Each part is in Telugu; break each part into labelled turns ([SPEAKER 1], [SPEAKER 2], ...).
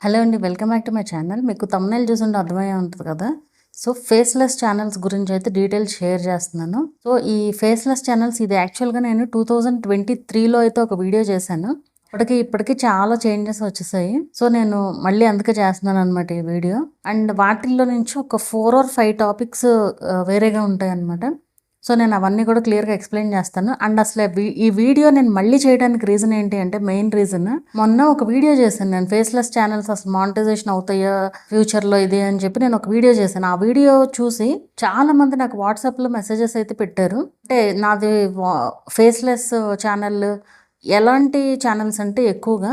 [SPEAKER 1] హలో అండి. Welcome back to my channel. మీకు థంబ్‌నెయిల్ చూసుంటే అర్థమయ్యే ఉంటది కదా! సో, ఫేస్‌లెస్ ఛానల్స్ గురించి అయితే డీటెయిల్స్ షేర్ చేస్తున్నాను. సో, ఈ ఫేస్‌లెస్ ఛానల్స్ ఇది యాక్చువల్‌గా నేను 2023లో అయితే ఒక వీడియో చేశాను. అప్పటికి ఇప్పటికి చాలా చేంజెస్ వచ్చేసాయి. సో, నేను మళ్ళీ అందుకే చేస్తున్నాననమాట ఈ వీడియో. అండ్ వాటిల్లో నుంచి ఒక 4 ఆర్ 5 టాపిక్స్ వేరేగా ఉంటాయన్నమాట. సో, నేను అవన్నీ కూడా క్లియర్‌గా ఎక్స్‌ప్లెయిన్ చేస్తాను. అండ్ అసలు ఈ వీడియో నేను మళ్ళీ చేయడానికి రీజన్ ఏంటి అంటే మెయిన్ రీజన్ మొన్న ఒక వీడియో చేశాను నేను. ఫేస్‌లెస్ ఛానల్స్ అసలు మానిటైజేషన్ అవుతాయా ఫ్యూచర్‌లో ఇది అని చెప్పి నేను ఒక వీడియో చేశాను. ఆ వీడియో చూసి చాలా మంది నాకు వాట్సాప్‌లో మెసేజెస్ అయితే పెట్టారు. అంటే నాది ఫేస్‌లెస్ ఛానల్ ఎలాంటి ఛానల్స్ అంటే ఎక్కువగా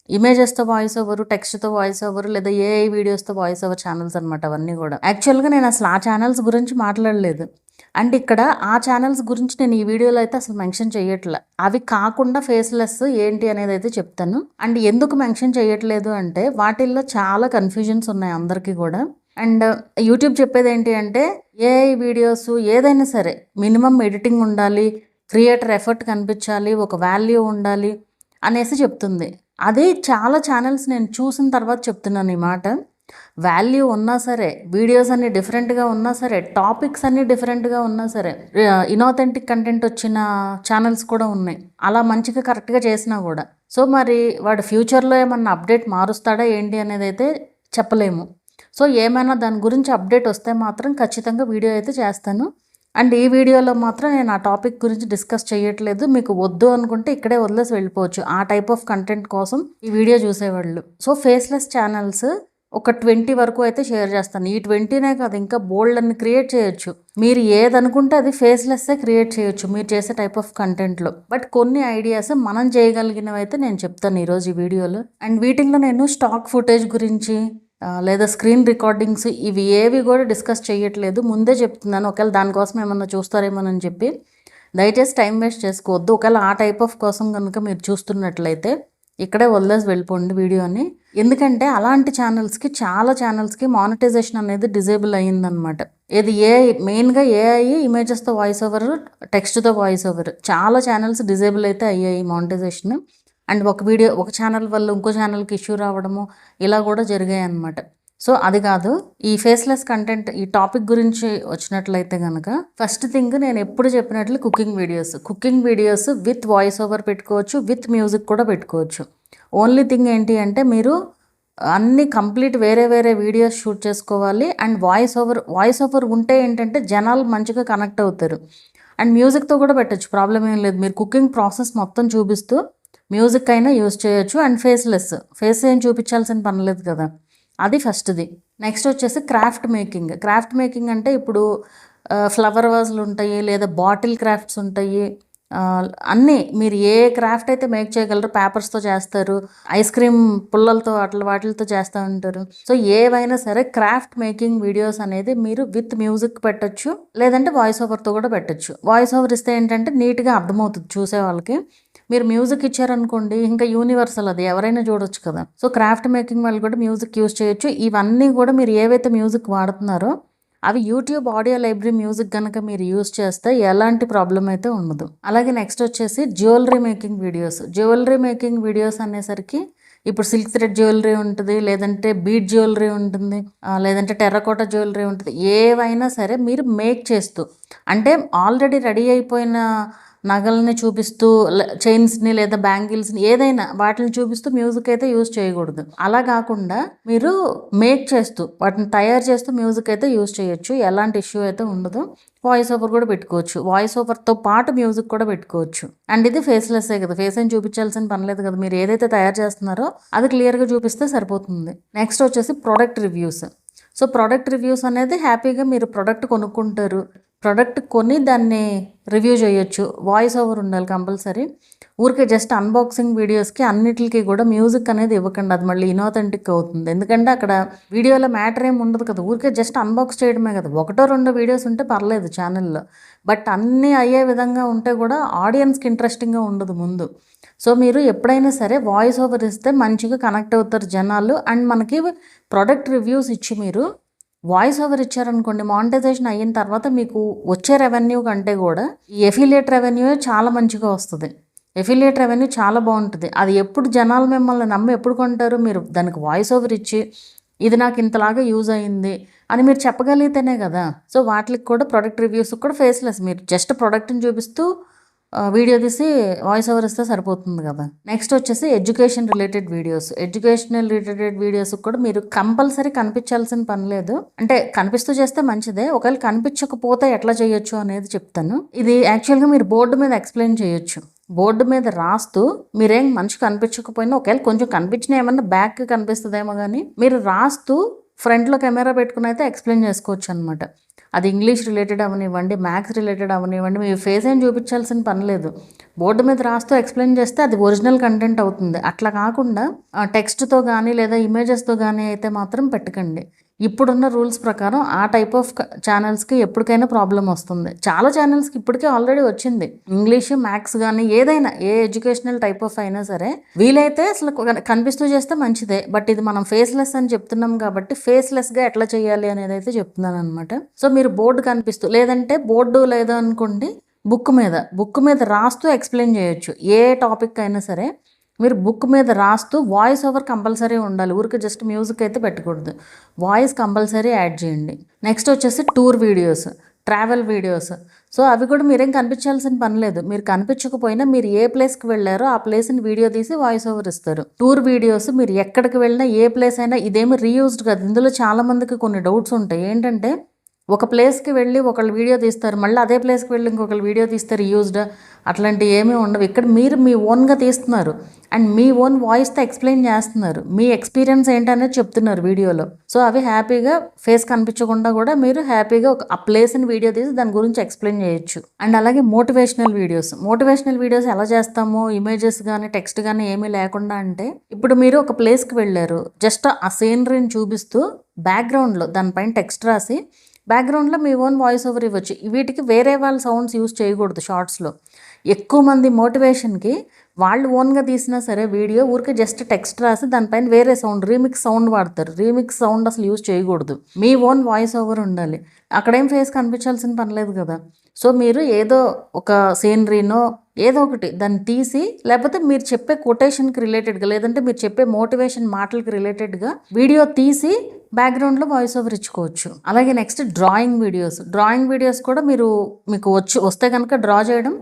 [SPEAKER 1] ఇమేజెస్‌తో వాయిస్ ఓవర్, టెక్స్ట్‌తో వాయిస్ ఓవర్ లేదా ఏఐ వీడియోస్‌తో వాయిస్ ఓవర్ ఛానల్స్ అనమాట అవన్నీ కూడా. యాక్చువల్‌గా నేను అసలు ఆ ఛానల్స్ గురించి మాట్లాడలేదు. అండ్ ఇక్కడ ఆ ఛానల్స్ గురించి నేను ఈ వీడియోలో అయితే అసలు మెన్షన్ చేయట్లే. అవి కాకుండా ఫేస్‌లెస్ ఏంటి అనేది అయితే చెప్తాను. అండ్ ఎందుకు మెన్షన్ చేయట్లేదు అంటే వాటిల్లో చాలా కన్‌ఫ్యూజన్స్ ఉన్నాయి అందరికీ కూడా. అండ్ యూట్యూబ్ చెప్పేది ఏంటి అంటే ఏఐ వీడియోస్ ఏదైనా సరే మినిమమ్ ఎడిటింగ్ ఉండాలి, క్రియేటర్ ఎఫర్ట్ కనిపించాలి, ఒక వాల్యూ ఉండాలి అనేసి చెప్తుంది. అది చాలా ఛానల్స్ నేను చూసిన తర్వాత చెప్తున్నాను ఈ మాట. వాల్యూ ఉన్నా సరే, వీడియోస్ అన్నీ డిఫరెంట్‌గా ఉన్నా సరే, టాపిక్స్ అన్నీ డిఫరెంట్‌గా ఉన్నా సరే, ఇనాథెంటిక్ కంటెంట్ వచ్చిన ఛానల్స్ కూడా ఉన్నాయి. అలా మంచిగా కరెక్ట్‌గా చేసినా కూడా. సో, మరి వాడు ఫ్యూచర్‌లో ఏమన్నా అప్డేట్ మారుస్తాడా ఏంటి అనేదైతే చెప్పలేము. సో, ఏమైనా దాని గురించి అప్డేట్ వస్తే మాత్రం ఖచ్చితంగా వీడియో అయితే చేస్తాను. అండ్ ఈ వీడియోలో మాత్రం నేను ఆ టాపిక్ గురించి డిస్కస్ చేయట్లేదు. మీకు వద్దు అనుకుంటే ఇక్కడే వదిలేసి వెళ్ళిపోవచ్చు. ఆ టైప్ ఆఫ్ కంటెంట్ కోసం ఈ వీడియో చూసేవాళ్ళు. సో, ఫేస్‌లెస్ ఛానల్స్ ఒక 20 వరకు అయితే షేర్ చేస్తాను. ఈ 20నే కాదు ఇంకా బోల్డ్ అన్ని క్రియేట్ చేయొచ్చు. మీరు ఏదనుకుంటే అది ఫేస్‌లెస్సే క్రియేట్ చేయొచ్చు మీరు చేసే టైప్ ఆఫ్ కంటెంట్‌లో. బట్ కొన్ని ఐడియాస్ మనం చేయగలిగినవి అయితే నేను చెప్తాను ఈరోజు ఈ వీడియోలో. అండ్ వీటిల్లో నేను స్టాక్ ఫుటేజ్ గురించి లేదా స్క్రీన్ రికార్డింగ్స్ ఇవి ఏవి కూడా డిస్కస్ చేయట్లేదు. ముందే చెప్తున్నాను ఒకవేళ దానికోసం ఏమన్నా చూస్తారేమోనని చెప్పి. దయచేసి టైం వేస్ట్ చేసుకోవద్దు. ఒకవేళ ఆ టైప్ ఆఫ్ కోసం కనుక మీరు చూస్తున్నట్లయితే ఇక్కడే వదిలేసి వెళ్ళిపోండి వీడియోని. ఎందుకంటే అలాంటి ఛానల్స్కి చాలా ఛానల్స్కి మానిటైజేషన్ అనేది డిజేబుల్ అయ్యిందనమాట. ఇది ఏఐ మెయిన్గా ఏఐ ఇమేజెస్తో వాయిస్ ఓవర్, టెక్స్ట్తో వాయిస్ ఓవర్ చాలా ఛానల్స్ డిజేబుల్ అయితే అయ్యాయి మానిటైజేషన్. అండ్ ఒక ఛానల్ వల్ల ఇంకో ఛానల్కి ఇష్యూ రావడము ఇలా కూడా జరిగాయి అన్నమాట. సో, అది కాదు ఈ ఫేస్‌లెస్ కంటెంట్ ఈ టాపిక్ గురించి వచ్చినట్లయితే కనుక ఫస్ట్ థింగ్ నేను ఎప్పుడు చెప్పినట్లు cooking videos with voice over పెట్టుకోవచ్చు, విత్ మ్యూజిక్ కూడా పెట్టుకోవచ్చు. ఓన్లీ థింగ్ ఏంటి అంటే మీరు అన్ని కంప్లీట్ వేరే వేరే వీడియోస్ షూట్ చేసుకోవాలి. అండ్ వాయిస్ ఓవర్ ఉంటే ఏంటంటే జనాలు మంచిగా కనెక్ట్ అవుతారు. అండ్ మ్యూజిక్తో కూడా పెట్టచ్చు, ప్రాబ్లం ఏం లేదు. మీరు కుకింగ్ ప్రాసెస్ మొత్తం చూపిస్తూ మ్యూజిక్ అయినా యూజ్ చేయొచ్చు. అండ్ ఫేస్ ఏం చూపించాల్సిన పని లేదు కదా. అది ఫస్ట్ది. నెక్స్ట్ వచ్చేసి క్రాఫ్ట్ మేకింగ్ అంటే ఇప్పుడు ఫ్లవర్ వాజ్లు ఉంటాయి లేదా బాటిల్ క్రాఫ్ట్స్ ఉంటాయి. అన్నీ మీరు ఏ క్రాఫ్ట్ అయితే మేక్ చేయగలరు, పేపర్స్తో చేస్తారు, ఐస్ క్రీమ్ పుల్లలతో వాటిలతో చేస్తూ ఉంటారు. సో, ఏవైనా సరే క్రాఫ్ట్ మేకింగ్ వీడియోస్ అనేది మీరు విత్ మ్యూజిక్ పెట్టచ్చు, లేదంటే వాయిస్ ఓవర్తో కూడా పెట్టచ్చు. వాయిస్ ఓవర్ ఇస్తే ఏంటంటే నీట్గా అర్థమవుతుంది చూసే వాళ్ళకి. మీరు మ్యూజిక్ ఇచ్చారనుకోండి ఇంకా యూనివర్సల్, అది ఎవరైనా చూడొచ్చు కదా. సో, క్రాఫ్ట్ మేకింగ్ వాళ్ళు కూడా మ్యూజిక్ యూజ్ చేయొచ్చు. ఇవన్నీ కూడా మీరు ఏవైతే మ్యూజిక్ వాడుతున్నారో అవి యూట్యూబ్ ఆడియో లైబ్రరీ మ్యూజిక్ కనుక మీరు యూజ్ చేస్తే ఎలాంటి ప్రాబ్లం అయితే ఉండదు. అలాగే నెక్స్ట్ వచ్చేసి జ్యువెలరీ మేకింగ్ వీడియోస్ అనేసరికి ఇప్పుడు సిల్క్ థ్రెడ్ జ్యువెలరీ ఉంటుంది, లేదంటే బీడ్ జ్యువెలరీ ఉంటుంది, లేదంటే టెర్రకోట జ్యువెలరీ ఉంటుంది. ఏవైనా సరే మీరు మేక్ చేస్తూ అంటే ఆల్రెడీ రెడీ అయిపోయిన నగల్ని చూపిస్తూ చైన్స్ని లేదా బ్యాంగిల్స్ని ఏదైనా వాటిని చూపిస్తూ మ్యూజిక్ అయితే యూజ్ చేయకూడదు. అలా కాకుండా మీరు మేక్ చేస్తూ వాటిని తయారు చేస్తూ మ్యూజిక్ అయితే యూజ్ చేయొచ్చు. ఎలాంటి ఇష్యూ అయితే ఉండదు. వాయిస్ ఓవర్ కూడా పెట్టుకోవచ్చు. వాయిస్ ఓవర్తో పాటు మ్యూజిక్ కూడా పెట్టుకోవచ్చు. అండ్ ఇది ఫేస్‌లెస్సే కదా, ఫేస్ ఏం చూపించాల్సిన పని లేదు కదా. మీరు ఏదైతే తయారు చేస్తున్నారో అది క్లియర్గా చూపిస్తే సరిపోతుంది. నెక్స్ట్ వచ్చేసి ప్రోడక్ట్ రివ్యూస్ అనేది హ్యాపీగా మీరు ప్రోడక్ట్ కొనుక్కుంటారు, ప్రోడక్ట్ కొని దాన్ని రివ్యూ చేయొచ్చు. వాయిస్ ఓవర్ ఉండాలి కంపల్సరీ. ఊరికే జస్ట్ అన్బాక్సింగ్ వీడియోస్కి అన్నిటికీ కూడా మ్యూజిక్ అనేది ఇవ్వకండి, అది మళ్ళీ ఇనాథెంటిక్ అవుతుంది. ఎందుకంటే అక్కడ వీడియోలో మ్యాటర్ ఏమి ఉండదు కదా, ఊరికే జస్ట్ అన్బాక్స్ చేయడమే కదా. 1-2 వీడియోస్ ఉంటే పర్లేదు ఛానల్లో, బట్ అన్నీ అయ్యే విధంగా ఉంటే కూడా ఆడియన్స్కి ఇంట్రెస్టింగ్గా ఉండదు ముందు. సో, మీరు ఎప్పుడైనా సరే వాయిస్ ఓవర్ ఇస్తే మంచిగా కనెక్ట్ అవుతారు జనాలు. అండ్ మనకి ప్రోడక్ట్ రివ్యూస్ ఇచ్చి మీరు వాయిస్ ఓవర్ ఇచ్చారనుకోండి, మానిటైజేషన్ అయిన తర్వాత మీకు వచ్చే రెవెన్యూ కంటే కూడా ఈ ఎఫిలియేట్ రెవెన్యూ చాలా మంచిగా వస్తుంది. ఎఫిలియేట్ రెవెన్యూ చాలా బాగుంటుంది. అది ఎప్పుడు జనాలు మిమ్మల్ని నమ్మి ఎప్పుడు కొంటారు? మీరు దానికి వాయిస్ ఓవర్ ఇచ్చి ఇది నాకు ఇంతలాగా యూజ్ అయింది అని మీరు చెప్పగలిగితేనే కదా. సో వాటికి కూడా ప్రొడక్ట్ రివ్యూస్కి కూడా ఫేస్లెస్, మీరు జస్ట్ ప్రొడక్ట్ని చూపిస్తూ వీడియో తీసి వాయిస్ ఓవర్ ఇస్తే సరిపోతుంది కదా. నెక్స్ట్ వచ్చేసి education related videos. Educational related వీడియోస్కి కూడా మీరు కంపల్సరీ కనిపించాల్సిన పని లేదు. అంటే కనిపిస్తూ చేస్తే మంచిదే, ఒకవేళ కనిపించకపోతే ఎట్లా చేయొచ్చు అనేది చెప్తాను. ఇది యాక్చువల్గా మీరు బోర్డు మీద ఎక్స్ప్లెయిన్ చేయొచ్చు. బోర్డు మీద రాస్తూ మీరేం మనిషి కనిపించకపోయినా, ఒకవేళ కొంచెం కనిపించినా ఏమన్నా బ్యాక్ కనిపిస్తుందేమో కానీ మీరు రాస్తూ ఫ్రంట్లో కెమెరా పెట్టుకుని అయితే ఎక్స్ప్లెయిన్ చేసుకోవచ్చు అనమాట. అది ఇంగ్లీష్ రిలేటెడ్ అవనివ్వండి, మ్యాథ్స్ రిలేటెడ్ అవనివ్వండి, మీ ఫేస్ ఏం చూపించాల్సిన పని లేదు. బోర్డు మీద రాస్తూ ఎక్స్ప్లెయిన్ చేస్తే అది ఒరిజినల్ కంటెంట్ అవుతుంది. అట్లా కాకుండా టెక్స్ట్తో కానీ లేదా ఇమేజెస్తో కానీ అయితే మాత్రం పెట్టకండి. ఇప్పుడున్న రూల్స్ ప్రకారం ఆ టైప్ ఆఫ్ ఛానల్స్కి ఎప్పటికైనా ప్రాబ్లం వస్తుంది. చాలా ఛానల్స్కి ఇప్పటికే ఆల్రెడీ వచ్చింది. ఇంగ్లీష్, మ్యాథ్స్ కానీ ఏదైనా ఏ ఎడ్యుకేషనల్ టైప్ ఆఫ్ అయినా సరే వీలైతే అసలు కనిపిస్తూ చేస్తే మంచిదే. బట్ ఇది మనం ఫేస్లెస్ అని చెప్తున్నాం కాబట్టి ఫేస్లెస్గా ఎట్లా చేయాలి అనేది అయితే చెప్తున్నాను అనమాట. సో మీరు బోర్డు కనిపిస్తూ, లేదంటే బోర్డు లేదు అనుకోండి, బుక్ మీద రాస్తూ ఎక్స్ప్లెయిన్ చేయొచ్చు. ఏ టాపిక్ అయినా సరే మీరు బుక్ మీద రాస్తూ వాయిస్ ఓవర్ కంపల్సరీ ఉండాలి. ఊరికి జస్ట్ మ్యూజిక్ అయితే పెట్టకూడదు, వాయిస్ కంపల్సరీ యాడ్ చేయండి. నెక్స్ట్ వచ్చేసి tour videos, travel videos. So అవి కూడా మీరేం కనిపించాల్సిన పని లేదు. మీరు కనిపించకపోయినా మీరు ఏ ప్లేస్కి వెళ్ళారో ఆ ప్లేస్ని వీడియో తీసి వాయిస్ ఓవర్ ఇస్తారు. టూర్ వీడియోస్ మీరు ఎక్కడికి వెళ్ళినా ఏ ప్లేస్ అయినా, ఇదేమి రీయూజ్డ్ కాదు. ఇందులో చాలా మందికి కొన్ని డౌట్స్ ఉంటాయి. ఏంటంటే ఒక ప్లేస్కి వెళ్ళి ఒకళ్ళు వీడియో తీస్తారు, మళ్ళీ అదే ప్లేస్కి వెళ్ళి ఇంకొకళ్ళు వీడియో తీస్తారు యూజ్డ్, అట్లాంటివి ఏమీ ఉండవు. ఇక్కడ మీరు మీ ఓన్గా తీస్తున్నారు అండ్ మీ ఓన్ వాయిస్తో ఎక్స్ప్లెయిన్ చేస్తున్నారు, మీ ఎక్స్పీరియన్స్ ఏంటనేది చెప్తున్నారు వీడియోలో. సో అవి హ్యాపీగా ఫేస్ కనిపించకుండా కూడా మీరు హ్యాపీగా ఆ ప్లేస్ని వీడియో తీసి దాని గురించి ఎక్స్ప్లెయిన్ చేయొచ్చు. అండ్ అలాగే మోటివేషనల్ వీడియోస్ ఎలా చేస్తామో, ఇమేజెస్ కానీ టెక్స్ట్ కానీ ఏమీ లేకుండా, అంటే ఇప్పుడు మీరు ఒక ప్లేస్కి వెళ్ళారు, జస్ట్ ఆ సీనరీని చూపిస్తూ బ్యాక్గ్రౌండ్లో దానిపైన టెక్స్ట్ రాసి బ్యాక్గ్రౌండ్లో మీ ఓన్ వాయిస్ ఓవర్ ఇవ్వచ్చు. వీటికి వేరే వాళ్ళ సౌండ్స్ యూజ్ చేయకూడదు. షార్ట్స్లో ఎక్కువ మంది మోటివేషన్కి వాళ్ళు ఓన్గా తీసినా సరే వీడియో ఊరికి జస్ట్ టెక్స్ట్ రాసి దానిపైన వేరే సౌండ్, రీమిక్స్ సౌండ్ వాడతారు. రీమిక్స్ సౌండ్ అసలు యూజ్ చేయకూడదు. మీ ఓన్ వాయిస్ ఓవర్ ఉండాలి. అక్కడేం ఫేస్ కనిపించాల్సిన పని లేదు కదా. సో మీరు ఏదో ఒక సీనరీనో ఏదో ఒకటి దాన్ని తీసి, లేకపోతే మీరు చెప్పే కొటేషన్కి రిలేటెడ్గా, లేదంటే మీరు చెప్పే మోటివేషన్ మాటలకి రిలేటెడ్గా వీడియో తీసి బ్యాక్గ్రౌండ్లో వాయిస్ ఓవర్ ఇచ్చుకోవచ్చు. అలాగే నెక్స్ట్ డ్రాయింగ్ వీడియోస్ కూడా మీకు వస్తే కనుక డ్రా చేయడం,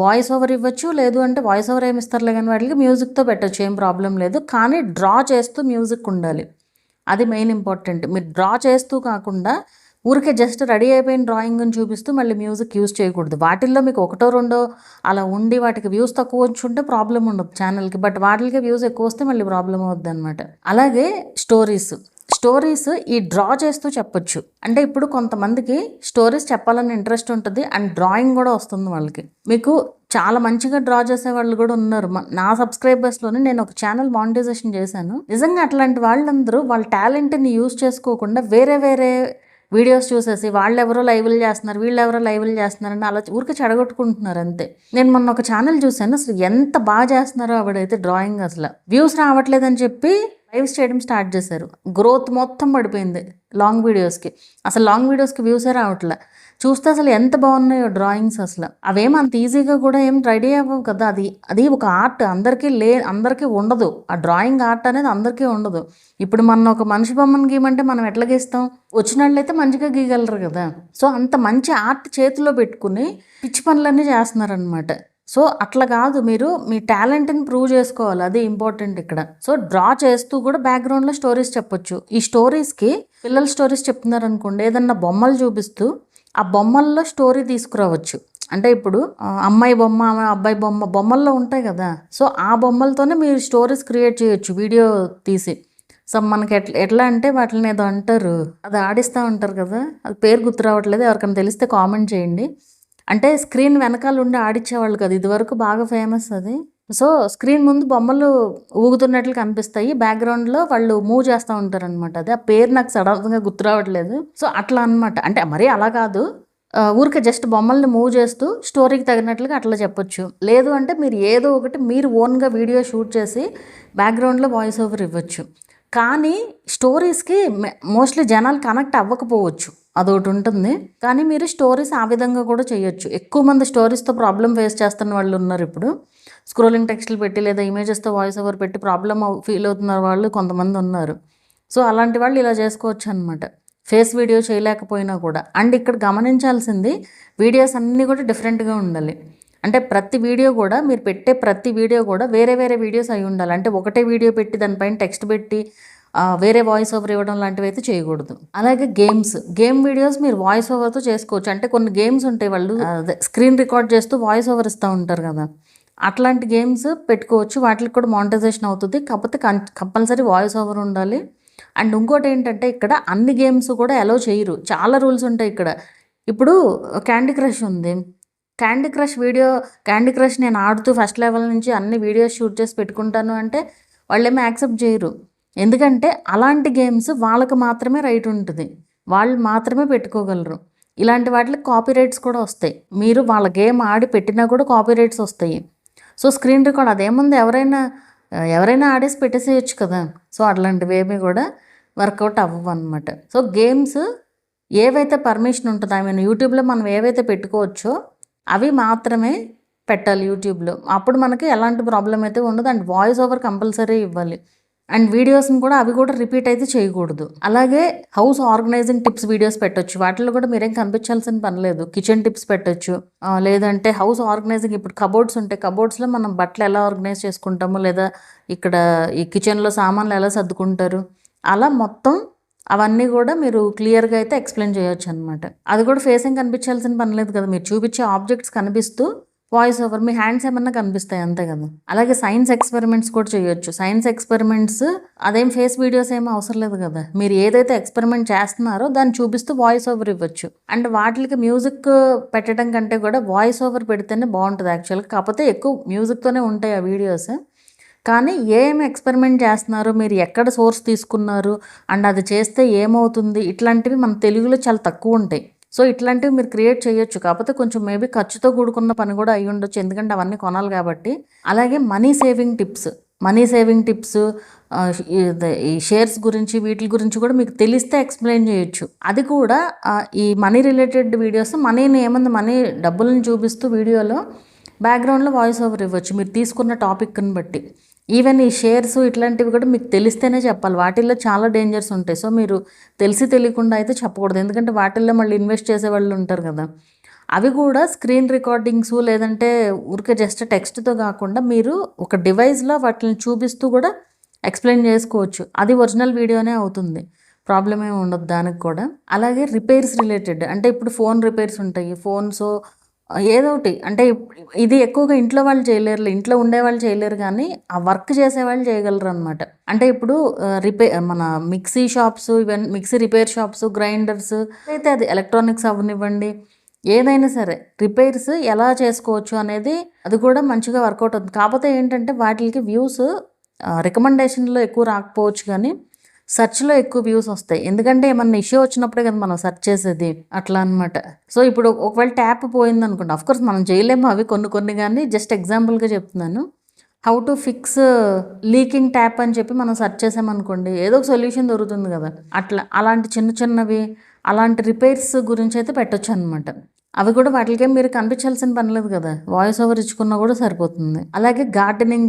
[SPEAKER 1] వాయిస్ ఓవర్ ఇవ్వచ్చు. లేదు అంటే వాయిస్ ఓవర్ ఏమి ఇస్తారులే కానీ వాటికి మ్యూజిక్తో పెట్టచ్చు, ఏం ప్రాబ్లం లేదు. కానీ డ్రా చేస్తూ మ్యూజిక్ ఉండాలి, అది మెయిన్ ఇంపార్టెంట్. మీరు డ్రా చేస్తూ కాకుండా ఊరికే జస్ట్ రెడీ అయిపోయిన డ్రాయింగ్ని చూపిస్తూ మళ్ళీ మ్యూజిక్ యూజ్ చేయకూడదు. వాటిల్లో మీకు ఒకటో రెండో అలా ఉండి వాటికి వ్యూస్ తక్కువ వచ్చుంటే ప్రాబ్లం ఉండదు ఛానల్కి, బట్ వాటికి వ్యూస్ ఎక్కువ వస్తే మళ్ళీ ప్రాబ్లం అవుద్ది అనమాట. అలాగే స్టోరీస్ ఈ డ్రా చేస్తూ చెప్పొచ్చు. అంటే ఇప్పుడు కొంతమందికి స్టోరీస్ చెప్పాలని ఇంట్రెస్ట్ ఉంటుంది అండ్ డ్రాయింగ్ కూడా వస్తుంది వాళ్ళకి. మీకు చాలా మంచిగా డ్రా చేసే వాళ్ళు కూడా ఉన్నారు. నా సబ్స్క్రైబర్స్లోనే నేను ఒక ఛానల్ మానిటైజేషన్ చేశాను. నిజంగా అట్లాంటి వాళ్ళందరూ వాళ్ళ టాలెంట్ని యూజ్ చేసుకోకుండా వేరే వీడియోస్ చూసేసి వాళ్ళెవరో లైవ్లు చేస్తున్నారు, వీళ్ళెవరో లైవ్లు చేస్తున్నారని అలా ఊరికి చెడగొట్టుకుంటున్నారు అంతే. నేను మొన్న ఒక ఛానల్ చూశాను, అసలు ఎంత బాగా చేస్తున్నారో ఆవిడైతే డ్రాయింగ్. అసలు వ్యూస్ రావట్లేదని చెప్పి లైవ్స్ చేయడం స్టార్ట్ చేశారు. గ్రోత్ మొత్తం పడిపోయింది లాంగ్ వీడియోస్కి వ్యూసే రావట్లే. చూస్తే అసలు ఎంత బాగున్నాయో డ్రాయింగ్స్. అసలు అవేం అంత ఈజీగా కూడా ఏం రెడీ అవ్వవు కదా. అది ఒక ఆర్ట్, అందరికీ ఉండదు. ఆ డ్రాయింగ్ ఆర్ట్ అనేది అందరికీ ఉండదు. ఇప్పుడు మనం ఒక మనిషి బొమ్మను గీయమంటే మనం ఎట్లా గీస్తాం? వచ్చిన వాళ్ళైతే మంచిగా గీయగలరు కదా. సో అంత మంచి ఆర్ట్ చేతిలో పెట్టుకుని పిచ్చి పనులన్నీ చేస్తున్నారనమాట. సో అట్లా కాదు, మీరు మీ టాలెంట్ని ప్రూవ్ చేసుకోవాలి, అది ఇంపార్టెంట్ ఇక్కడ. సో డ్రా చేస్తూ కూడా బ్యాక్గ్రౌండ్లో స్టోరీస్ చెప్పొచ్చు. ఈ స్టోరీస్కి పిల్లల స్టోరీస్ చెప్తున్నారు అనుకోండి, ఏదన్నా బొమ్మలు చూపిస్తూ ఆ బొమ్మల్లో స్టోరీ తీసుకురావచ్చు. అంటే ఇప్పుడు అమ్మాయి బొమ్మ, అబ్బాయి బొమ్మల్లో ఉంటాయి కదా. సో ఆ బొమ్మలతోనే మీరు స్టోరీస్ క్రియేట్ చేయొచ్చు వీడియో తీసి. సో మనకి ఎట్లా అంటే వాటిని ఏదో అంటారు, అది ఆడిస్తూ ఉంటారు కదా, అది పేరు గుర్తు రావట్లేదు, ఎవరికైనా తెలిస్తే కామెంట్ చేయండి. అంటే స్క్రీన్ వెనకాల ఉండి ఆడిచ్చేవాళ్ళు కదా, ఇదివరకు బాగా ఫేమస్ అది. సో స్క్రీన్ ముందు బొమ్మలు ఊగుతున్నట్లు కనిపిస్తాయి, బ్యాక్గ్రౌండ్లో వాళ్ళు మూవ్ చేస్తూ ఉంటారు అనమాట. అది ఆ పేరు నాకు సడన్గా గుర్తు రావట్లేదు. సో అట్లా అనమాట. అంటే మరీ అలా కాదు, ఊరికే జస్ట్ బొమ్మల్ని మూవ్ చేస్తూ స్టోరీకి తగినట్లుగా అట్లా చెప్పొచ్చు. లేదు అంటే మీరు ఏదో ఒకటి మీరు ఓన్గా వీడియో షూట్ చేసి బ్యాక్గ్రౌండ్లో వాయిస్ ఓవర్ ఇవ్వచ్చు. కానీ స్టోరీస్కి మోస్ట్లీ జనాలు కనెక్ట్ అవ్వకపోవచ్చు. అదొకటి ఉంటుంది. కానీ మీరు స్టోరీస్ ఆ విధంగా కూడా చేయొచ్చు. ఎక్కువ మంది స్టోరీస్‌తో ప్రాబ్లమ్ ఫేస్ చేస్తున్న వాళ్ళు ఉన్నారు ఇప్పుడు. స్క్రోలింగ్ టెక్స్ట్‌లు పెట్టి లేదా ఇమేజెస్‌తో వాయిస్ ఓవర్ పెట్టి ఫీల్ అవుతున్న వాళ్ళు కొంతమంది ఉన్నారు. సో, అలాంటి వాళ్ళు ఇలా చేసుకోవచ్చనమాట. ఫేస్ వీడియో చేయలేకపోయినా కూడా. అండ్ ఇక్కడ గమనించాల్సింది వీడియోస్ అన్నీ కూడా డిఫరెంట్‌గా ఉండాలి. అంటే ప్రతి వీడియో కూడా మీరు పెట్టే ప్రతి వీడియో కూడా వేరే వేరే వీడియోస్ అయి ఉండాలి. అంటే ఒకటే వీడియో పెట్టి దానిపైన టెక్స్ట్ పెట్టి వేరే వాయిస్ ఓవర్ ఇవ్వడం లాంటివి అయితే చేయకూడదు. అలాగే గేమ్ వీడియోస్ మీరు వాయిస్ ఓవర్తో చేసుకోవచ్చు. అంటే కొన్ని గేమ్స్ ఉంటాయి, వాళ్ళు స్క్రీన్ రికార్డ్ చేస్తూ వాయిస్ ఓవర్ ఇస్తూ ఉంటారు కదా, అట్లాంటి గేమ్స్ పెట్టుకోవచ్చు. వాటికి కూడా మానిటైజేషన్ అవుతుంది. కాకపోతే కంపల్సరీ వాయిస్ ఓవర్ ఉండాలి. అండ్ ఇంకోటి ఏంటంటే ఇక్కడ అన్ని గేమ్స్ కూడా అలౌ చేయరు. చాలా రూల్స్ ఉంటాయి ఇక్కడ. ఇప్పుడు క్యాండీ క్రష్ ఉంది. క్యాండీ క్రష్ నేను ఆడుతూ ఫస్ట్ లెవెల్ నుంచి అన్ని వీడియోస్ షూట్ చేసి పెట్టుకుంటాను అంటే వాళ్ళేమో యాక్సెప్ట్ చేయరు. ఎందుకంటే అలాంటి గేమ్స్ వాళ్ళకి మాత్రమే రైట్ ఉంటుంది, వాళ్ళు మాత్రమే పెట్టుకోగలరు. ఇలాంటి వాటికి కాపీరైట్స్ కూడా వస్తాయి. మీరు వాళ్ళ గేమ్ ఆడి పెట్టినా కూడా కాపీరైట్స్ వస్తాయి. సో స్క్రీన్ రికార్డ్ అదేముంది, ఎవరైనా ఆడేసి పెట్టేసేయచ్చు కదా. సో అట్లాంటివి ఏమీ కూడా వర్కౌట్ అవ్వవు అనమాట. సో గేమ్స్ ఏవైతే పర్మిషన్ ఉంటుందో, యూట్యూబ్లో మనం ఏవైతే పెట్టుకోవచ్చో అవి మాత్రమే పెట్టాలి యూట్యూబ్లో. అప్పుడు మనకి ఎలాంటి ప్రాబ్లం అయితే ఉండదు. అండ్ వాయిస్ ఓవర్ కంపల్సరీ ఇవ్వాలి. అండ్ వీడియోస్ని కూడా అవి కూడా రిపీట్ అయితే చేయకూడదు. అలాగే హౌస్ ఆర్గనైజింగ్ టిప్స్ వీడియోస్ పెట్టొచ్చు. వాటిలో కూడా మీరేం కనిపించాల్సిన పని లేదు. కిచెన్ టిప్స్ పెట్టొచ్చు. లేదంటే హౌస్ ఆర్గనైజింగ్, ఇప్పుడు కబోర్డ్స్ ఉంటాయి, కబోర్డ్స్లో మనం బట్టలు ఎలా ఆర్గనైజ్ చేసుకుంటాము, లేదా ఇక్కడ ఈ కిచెన్లో సామాన్లు ఎలా సర్దుకుంటారు, అలా మొత్తం అవన్నీ కూడా మీరు క్లియర్గా అయితే ఎక్స్ప్లెయిన్ చేయొచ్చు అనమాట. అది కూడా ఫేసింగ్ కనిపించాల్సిన పని లేదు కదా, మీరు చూపించే ఆబ్జెక్ట్స్ కనిపిస్తూ వాయిస్ ఓవర్, మీ హ్యాండ్స్ ఏమన్నా కనిపిస్తాయి అంతే కదా. అలాగే సైన్స్ ఎక్స్పెరిమెంట్స్ కూడా చేయొచ్చు. సైన్స్ ఎక్స్పెరిమెంట్స్ అదేం ఫేస్ వీడియోస్ ఏమీ అవసరం లేదు కదా, మీరు ఏదైతే ఎక్స్పెరిమెంట్ చేస్తున్నారో దాన్ని చూపిస్తూ వాయిస్ ఓవర్ ఇవ్వచ్చు. అండ్ వాటికి మ్యూజిక్ పెట్టడం కంటే కూడా వాయిస్ ఓవర్ పెడితేనే బాగుంటుంది యాక్చువల్గా. కాకపోతే ఎక్కువ మ్యూజిక్తోనే ఉంటాయి ఆ వీడియోస్. కానీ ఏం ఎక్స్పెరిమెంట్ చేస్తున్నారు, మీరు ఎక్కడ సోర్స్ తీసుకున్నారు, అండ్ అది చేస్తే ఏమవుతుంది, ఇట్లాంటివి మన తెలుగులో చాలా తక్కువ ఉంటాయి. సో ఇట్లాంటివి మీరు క్రియేట్ చేయొచ్చు. కాకపోతే కొంచెం మేబీ ఖర్చుతో కూడుకున్న పని కూడా అయి ఉండొచ్చు, ఎందుకంటే అవన్నీ కొనాలి కాబట్టి. అలాగే మనీ సేవింగ్ టిప్స్, ఈ షేర్స్ గురించి వీటి గురించి కూడా మీకు తెలిస్తే ఎక్స్ప్లెయిన్ చేయొచ్చు. అది కూడా ఈ మనీ రిలేటెడ్ వీడియోస్, మనీ డబ్బులను చూపిస్తూ వీడియోలో బ్యాక్గ్రౌండ్లో వాయిస్ ఓవర్ ఇవ్వచ్చు మీరు తీసుకున్న టాపిక్ని బట్టి. ఈవెన్ ఈ షేర్స్ ఇట్లాంటివి కూడా మీకు తెలిస్తేనే చెప్పాలి. వాటిల్లో చాలా డేంజర్స్ ఉంటాయి. సో మీరు తెలియకుండా అయితే చెప్పకూడదు, ఎందుకంటే వాటిల్లో మళ్ళీ ఇన్వెస్ట్ చేసే వాళ్ళు ఉంటారు కదా. అవి కూడా స్క్రీన్ రికార్డింగ్స్ లేదంటే ఊరికే జస్ట్ టెక్స్ట్తో కాకుండా మీరు ఒక డివైస్లో వాటిని చూపిస్తూ కూడా ఎక్స్ప్లెయిన్ చేసుకోవచ్చు. అది ఒరిజినల్ వీడియోనే అవుతుంది, ప్రాబ్లం ఏమి ఉండదు దానికి కూడా. అలాగే రిపేర్స్ రిలేటెడ్, అంటే ఇప్పుడు ఫోన్ రిపేర్స్ ఉంటాయి, ఫోన్స్ ఏదో ఒకటి. అంటే ఇది ఎక్కువగా ఇంట్లో వాళ్ళు చేయలేరు, ఇంట్లో ఉండేవాళ్ళు చేయలేరు, కానీ ఆ వర్క్ చేసేవాళ్ళు చేయగలరు అనమాట. అంటే ఇప్పుడు మన మిక్సీ షాప్స్, ఇవన్నీ మిక్సీ రిపేర్ షాప్స్, గ్రైండర్స్, అయితే అది ఎలక్ట్రానిక్స్ అవ్వనివ్వండి, ఏదైనా సరే రిపేర్స్ ఎలా చేసుకోవచ్చు అనేది అది కూడా మంచిగా వర్కౌట్ అవుతుంది. కాకపోతే ఏంటంటే వాటికి వ్యూస్ రికమెండేషన్లో ఎక్కువ రాకపోవచ్చు, కానీ సెర్చ్లో ఎక్కువ వ్యూస్ వస్తాయి. ఎందుకంటే ఏమన్నా ఇష్యూ వచ్చినప్పుడే కదా మనం సెర్చ్ చేసేది, అట్లా అనమాట. సో ఇప్పుడు ఒకవేళ ట్యాప్ పోయింది అనుకోండి, అఫ్కోర్స్ మనం చేయలేము అవి కొన్ని కానీ జస్ట్ ఎగ్జాంపుల్గా చెప్తున్నాను. How to fix leaking tap అని చెప్పి మనం సెర్చ్ చేసామనుకోండి, ఏదో ఒక సొల్యూషన్ దొరుకుతుంది కదా. అలాంటి చిన్నవి అలాంటి రిపేర్స్ గురించి అయితే పెట్టొచ్చు అనమాట. అవి కూడా వాటికే మీరు కనిపించాల్సిన పని లేదు కదా, వాయిస్ ఓవర్ ఇచ్చుకున్నా కూడా సరిపోతుంది. అలాగే గార్డెనింగ్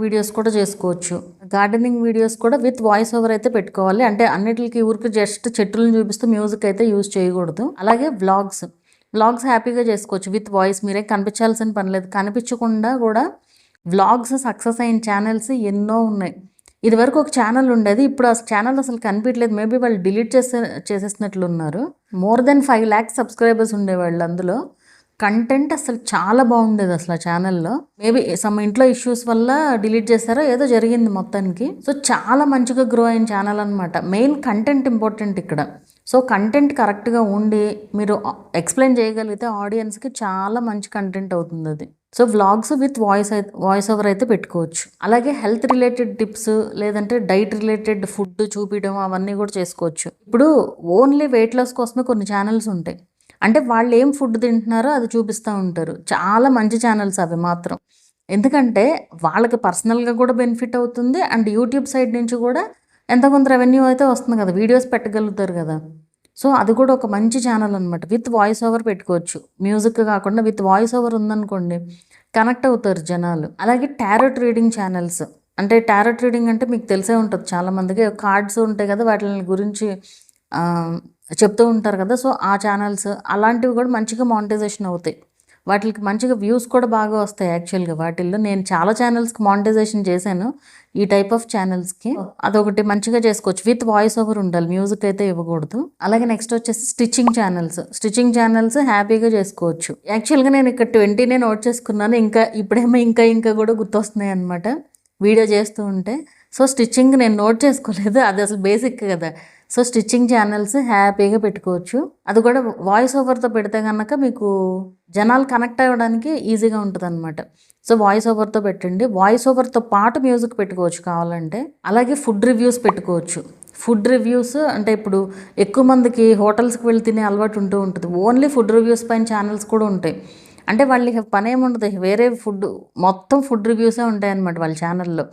[SPEAKER 1] వీడియోస్ కూడా చేసుకోవచ్చు. గార్డెనింగ్ వీడియోస్ కూడా విత్ వాయిస్ ఓవర్ అయితే పెట్టుకోవాలి. అంటే అన్నిటికి ఊరికి జస్ట్ చెట్టులను చూపిస్తూ మ్యూజిక్ అయితే యూజ్ చేయకూడదు. అలాగే వ్లాగ్స్ హ్యాపీగా చేసుకోవచ్చు విత్ వాయిస్, మీరే కనిపించాల్సిన పని లేదు. కనిపించకుండా కూడా వ్లాగ్స్ సక్సెస్ అయిన ఛానల్స్ ఎన్నో ఉన్నాయి. ఇదివరకు ఒక ఛానల్ ఉండేది, ఇప్పుడు ఆ ఛానల్ అసలు కనిపించలేదు. మేబీ వాళ్ళు డిలీట్ చేసేసినట్లున్నారు. మోర్ దెన్ 5 lakhs సబ్స్క్రైబర్స్ ఉండేవాళ్ళు. అందులో కంటెంట్ అసలు చాలా బాగుండేది అసలు ఆ ఛానల్లో. మేబీ సమ్ ఇంట్లో ఇష్యూస్ వల్ల డిలీట్ చేశారో ఏదో జరిగింది మొత్తానికి. సో చాలా మంచిగా గ్రో అయిన ఛానల్ అనమాట. మెయిన్ కంటెంట్ ఇంపార్టెంట్ ఇక్కడ. సో కంటెంట్ కరెక్ట్గా ఉండి మీరు ఎక్స్ప్లెయిన్ చేయగలిగితే ఆడియన్స్కి చాలా మంచి కంటెంట్ అవుతుంది అది. So vlogs with voice over అయితే పెట్టుకోవచ్చు. అలాగే హెల్త్ రిలేటెడ్ టిప్స్, లేదంటే డైట్ రిలేటెడ్ ఫుడ్ చూపించడం, అవన్నీ కూడా చేసుకోవచ్చు. ఇప్పుడు ఓన్లీ వెయిట్ లాస్ కోసమే కొన్ని ఛానల్స్ ఉంటాయి. అంటే వాళ్ళు ఏం ఫుడ్ తింటున్నారో అది చూపిస్తూ ఉంటారు. చాలా మంచి ఛానల్స్ అవి మాత్రం, ఎందుకంటే వాళ్ళకి పర్సనల్గా కూడా బెనిఫిట్ అవుతుంది. అండ్ యూట్యూబ్ సైడ్ నుంచి కూడా ఎంత కొంత రెవెన్యూ అయితే వస్తుంది కదా, వీడియోస్ పెట్టగలుగుతారు కదా. సో అది కూడా ఒక మంచి ఛానల్ అనమాట. విత్ వాయిస్ ఓవర్ పెట్టుకోవచ్చు. మ్యూజిక్ కాకుండా విత్ వాయిస్ ఓవర్ ఉందనుకోండి కనెక్ట్ అవుతారు జనాలు. అలాగే టారోట్ రీడింగ్ ఛానల్స్, అంటే టారోట్ రీడింగ్ అంటే మీకు తెలిసే ఉంటుంది చాలామందికి. కార్డ్స్ ఉంటాయి కదా, వాటి గురించి చెప్తూ ఉంటారు కదా. సో ఆ ఛానల్స్ అలాంటివి కూడా మంచిగా మానిటైజేషన్ అవుతాయి. వాటికి మంచిగా వ్యూస్ కూడా బాగా వస్తాయి. యాక్చువల్గా వాటిల్లో నేను చాలా ఛానల్స్కి మానిటైజేషన్ చేశాను. ఈ టైప్ ఆఫ్ ఛానల్స్కి అదొకటి మంచిగా చేసుకోవచ్చు. విత్ వాయిస్ ఓవర్ ఉండాలి, మ్యూజిక్ అయితే ఇవ్వకూడదు. అలాగే నెక్స్ట్ వచ్చేసి స్టిచ్చింగ్ ఛానల్స్ హ్యాపీగా చేసుకోవచ్చు. యాక్చువల్గా నేను ఇక్కడ 20 నోట్ చేసుకున్నాను. ఇంకా ఇప్పుడేమో ఇంకా కూడా గుర్తొస్తున్నాయి అనమాట వీడియో చేస్తూ ఉంటే. సో స్టిచ్చింగ్ నేను నోట్ చేసుకోలేదు, అది అసలు బేసిక్ కదా. సో స్టిచ్చింగ్ ఛానల్స్ హ్యాపీగా పెట్టుకోవచ్చు. అది కూడా వాయిస్ ఓవర్తో పెడితే కనుక మీకు జనాలు కనెక్ట్ అవ్వడానికి ఈజీగా ఉంటుంది అనమాట. సో వాయిస్ ఓవర్తో పెట్టండి. వాయిస్ ఓవర్తో పాటు మ్యూజిక్ పెట్టుకోవచ్చు కావాలంటే. అలాగే ఫుడ్ రివ్యూస్ పెట్టుకోవచ్చు. ఫుడ్ రివ్యూస్ అంటే ఇప్పుడు ఎక్కువ మందికి హోటల్స్కి వెళ్ళి తినే అలవాటు ఉంటుంది. ఓన్లీ ఫుడ్ రివ్యూస్ పైన ఛానల్స్ కూడా ఉంటాయి. అంటే వాళ్ళకి పని ఏముండదు, వేరే మొత్తం ఫుడ్ రివ్యూసే ఉంటాయన్నమాట వాళ్ళ ఛానల్లో.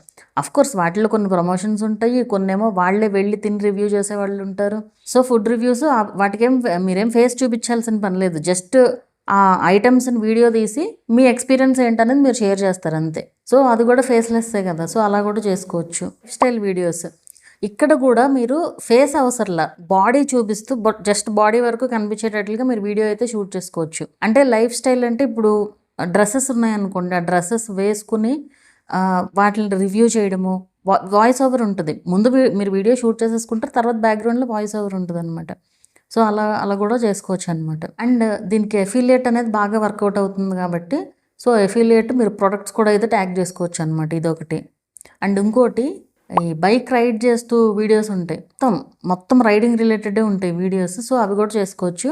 [SPEAKER 1] కోర్స్ వాటిలో కొన్ని ప్రమోషన్స్ ఉంటాయి, కొన్నేమో వాళ్ళే వెళ్ళి తిని రివ్యూ చేసే వాళ్ళు ఉంటారు. సో ఫుడ్ రివ్యూస్ వాటికేం మీరేం ఫేస్ చూపించాల్సిన పని లేదు. జస్ట్ ఆ ఐటమ్స్ని వీడియో తీసి మీ ఎక్స్పీరియన్స్ ఏంటనేది మీరు షేర్ చేస్తారు అంతే. సో అది కూడా ఫేస్లెస్సే కదా, సో అలా కూడా చేసుకోవచ్చు. స్టైల్ వీడియోస్ ఇక్కడ కూడా మీరు ఫేస్ అవసరంలా బాడీ చూపిస్తూ జస్ట్ బాడీ వరకు కనిపించేటట్లుగా మీరు వీడియో అయితే షూట్ చేసుకోవచ్చు. అంటే లైఫ్ స్టైల్ అంటే ఇప్పుడు డ్రెస్సెస్ ఉన్నాయనుకోండి, ఆ డ్రెస్సెస్ వేసుకుని వాటిని రివ్యూ చేయడము, వాయిస్ ఓవర్ ఉంటుంది. ముందు మీరు వీడియో షూట్ చేసేసుకుంటారు, తర్వాత బ్యాక్గ్రౌండ్లో వాయిస్ ఓవర్ ఉంటుంది అనమాట. సో అలా కూడా చేసుకోవచ్చు అనమాట. అండ్ దీనికి ఎఫిలియేట్ అనేది బాగా వర్కౌట్ అవుతుంది కాబట్టి, సో ఎఫిలియేట్ మీరు ప్రొడక్ట్స్ కూడా అయితే ట్యాగ్ చేసుకోవచ్చు అనమాట. ఇదొకటి. అండ్ ఇంకోటి, ఈ బైక్ రైడ్ చేస్తూ వీడియోస్ ఉంటాయి, మొత్తం రైడింగ్ రిలేటెడే ఉంటాయి వీడియోస్. సో అవి కూడా చేసుకోవచ్చు.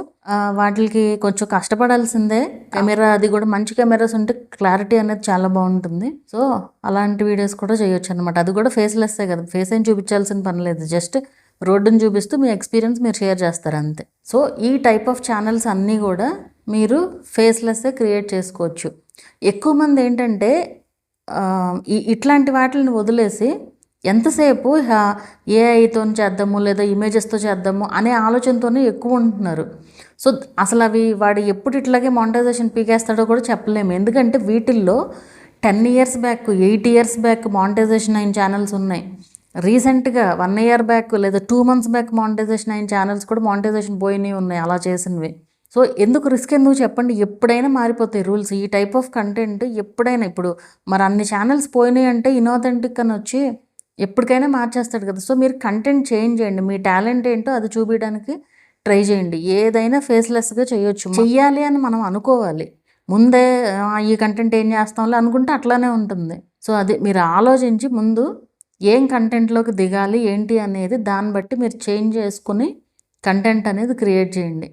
[SPEAKER 1] వాటికి కొంచెం కష్టపడాల్సిందే. కెమెరా అది కూడా మంచి కెమెరాస్ ఉంటే క్లారిటీ అనేది చాలా బాగుంటుంది. సో అలాంటి వీడియోస్ కూడా చేయొచ్చు అనమాట. అది కూడా ఫేస్లెస్సే కదా, ఫేస్ ఏం చూపించాల్సిన పని లేదు. జస్ట్ రోడ్డుని చూపిస్తూ మీ ఎక్స్పీరియన్స్ మీరు షేర్ చేస్తారు అంతే. సో ఈ టైప్ ఆఫ్ ఛానల్స్ అన్నీ కూడా మీరు ఫేస్లెస్సే క్రియేట్ చేసుకోవచ్చు. ఎక్కువ మంది ఏంటంటే ఇట్లాంటి వాటిని వదిలేసి ఎంతసేపు ఏఐతో చేద్దాము లేదా ఇమేజెస్తో చేద్దాము అనే ఆలోచనతోనే ఎక్కువ ఉంటున్నారు. సో అసలు అవి వాడు ఎప్పుడు ఇట్లాగే మానిటైజేషన్ పీకేస్తాడో కూడా చెప్పలేము. ఎందుకంటే వీటిల్లో 10 years back 8 years back monetization అయిన ఛానల్స్ ఉన్నాయి. రీసెంట్గా 1 year బ్యాక్ లేదా 2 months బ్యాక్ మానిటైజేషన్ అయిన ఛానల్స్ కూడా మానిటైజేషన్ పోయినవి ఉన్నాయి అలా చేసినవి. సో ఎందుకు రిస్క్ ఎందుకు చెప్పండి, ఎప్పుడైనా మారిపోతాయి రూల్స్. ఈ టైప్ ఆఫ్ కంటెంట్ ఎప్పుడైనా ఇప్పుడు మరి అన్ని ఛానల్స్ పోయినాయి అంటే ఇన్నోథెంటిక్ అని వచ్చి ఎప్పటికైనా మార్చేస్తాడు కదా. సో మీరు కంటెంట్ చేంజ్ చేయండి, మీ టాలెంట్ ఏంటో అది చూపించడానికి ట్రై చేయండి. ఏదైనా ఫేస్లెస్గా చేయొచ్చు. చెయ్యాలి అని మనం అనుకోవాలి. ముందే ఈ కంటెంట్ ఏం చేస్తాంలే అనుకుంటే అట్లానే ఉంటుంది. సో అది మీరు ఆలోచించి ముందు ఏం కంటెంట్లోకి దిగాలి ఏంటి అనేది దాన్ని బట్టి మీరు చేంజ్ చేసుకుని కంటెంట్ అనేది క్రియేట్ చేయండి.